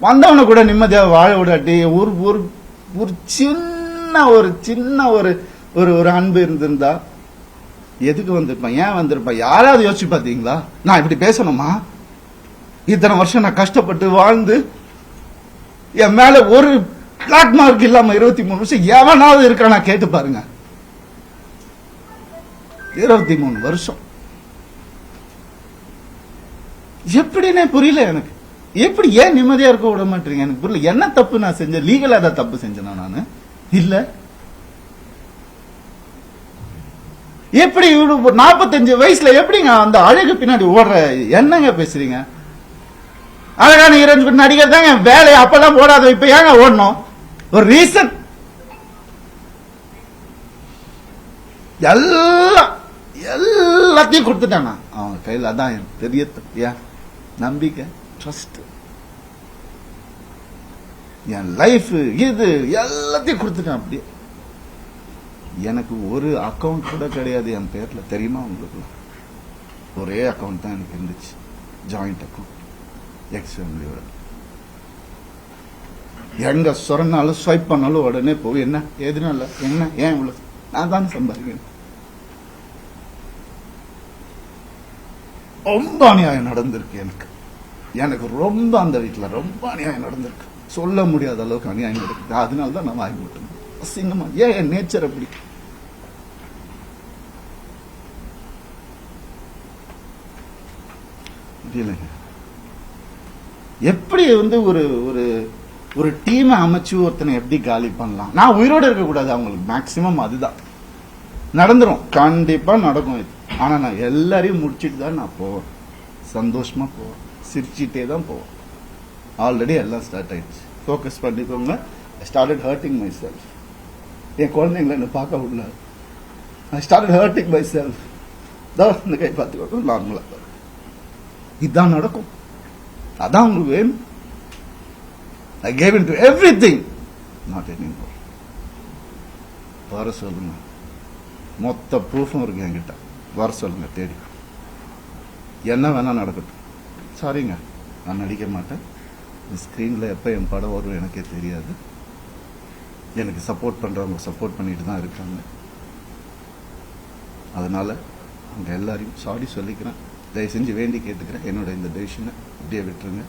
வந்தவனை கூட நிம்மதியாக வாழ விடாட்டி ஒரு ஒரு ஒரு சின்ன ஒரு ஒரு ஒரு அன்பு இருந்திருந்தா எதுக்கு வந்திருப்பான், ஏன் வந்திருப்பான்? யாராவது யோசிச்சு பார்த்தீங்களா? நான் இப்படி பேசணுமா? இத்தனை வருஷம் நான் கஷ்டப்பட்டு வாழ்ந்து என் மேல ஒரு பிளாக் மார்க் இல்லாம 23 வருஷம் எவனாவது இருக்கானா கேட்டு பாருங்க. 23 வருஷம் எப்படின்னே புரியல எனக்கு. எப்படி ஏன் நிம்மதியா இருக்க விட மாட்டீங்க எனக்கு புரியல. என்ன தப்பு நான் செஞ்சேன்? லீகலா ஏதாவது தப்பு செஞ்சேனா நானு? இல்ல. எப்படி 45 வயசுல எப்படிங்க அந்த அழகு பின்னாடி ஓடுற? என்னங்க பேசுறீங்க? அழகான ஹீரோயின் நடிகர் தாங்க வேலையை அப்பெல்லாம் ஓடாத, இப்ப ஏங்க ஓடணும்? ஒரு ரீசன். எல்லாத்தையும் கொடுத்துட்டானா அவன் கையில். அதான் எனக்கு தெரிய ஏன் நம்பிக்கை, ட்ரஸ்ட், என் லைஃப் இது எல்லாத்தையும் கொடுத்துட்டான். அப்படியே எனக்கு ஒரு அக்கவுண்ட் கூட கிடையாது என் பேர்ல, தெரியுமா உங்களுக்கு? ஒரே அக்கவுண்ட் தான் எனக்கு இருந்துச்சு, ஜாயிண்ட் அக்கவுண்ட் எக்ஸ் ஃபேமிலியோட. எங்க சொன்னாலும் ஸ்வைப் பண்ணாலும் உடனே போய் என்ன எதுனால என்ன ஏன் இவ்வளவு, நான் தான் சம்பாதிக்கிறேன். ரொம்ப அநியாயம் நடந்திருக்கு எனக்கு. எனக்கு ரொம்ப அந்த வீட்டுல ரொம்ப அநியாயம் நடந்திருக்கு, சொல்ல முடியாத அளவுக்கு அநியாயம் நடக்குது. அதனாலதான் நான் வாங்கி விட்டேன். அசிங்கமா ஏன் என் நேச்சர் அப்படி. எப்படி ஒரு ஒரு ஒரு டீமை அமைச்சு ஒருத்தனை எப்படி காலி பண்ணலாம்? நான் உயிரோடு இருக்க கூடாது அவங்களுக்கு. மேக்சிமம் அதுதான் நடந்துரும், கண்டிப்பா நடக்கும் இது. ஆனா நான் எல்லாரையும் முடிச்சிட்டு தான் நான் போவேன், சந்தோஷமா போவேன், சிரிச்சிட்டே தான் போவேன். ஆல்ரெடி எல்லாம் ஸ்டார்ட் ஆயிடுச்சு. ஃபோக்கஸ் பண்ணிக்கோங்க. I started hurting myself. என் குழந்தைங்களை என்ன பார்க்க விடல. I started hurting myself. இந்த கை பார்த்துக்கோங்க, நார்மலா இதுதான் நடக்கும். அதான் உங்களுக்கு வேணும். I gave into everything, not anymore. வர சொல்லுங்க, மொத்த ப்ரூஃபும் இருக்கு என்கிட்ட. வர சொல்லுங்க, தேடி. என்ன வேணா நடக்கட்டும். சாரிங்க, நான் நடிக்க மாட்டேன். ஸ்கிரீன்ல எப்ப என் படம் வரும் எனக்கே தெரியாது. எனக்கு சப்போர்ட் பண்றவங்க சப்போர்ட் பண்ணிட்டு தான் இருக்காங்க. அதனால அவங்க எல்லாரையும் சாரி சொல்லிக்கிறேன். தயவு செஞ்சு வேண்டி கேட்டுக்கிறேன், என்னோட இந்த டெசிஷனை அப்படியே விட்டுருங்க.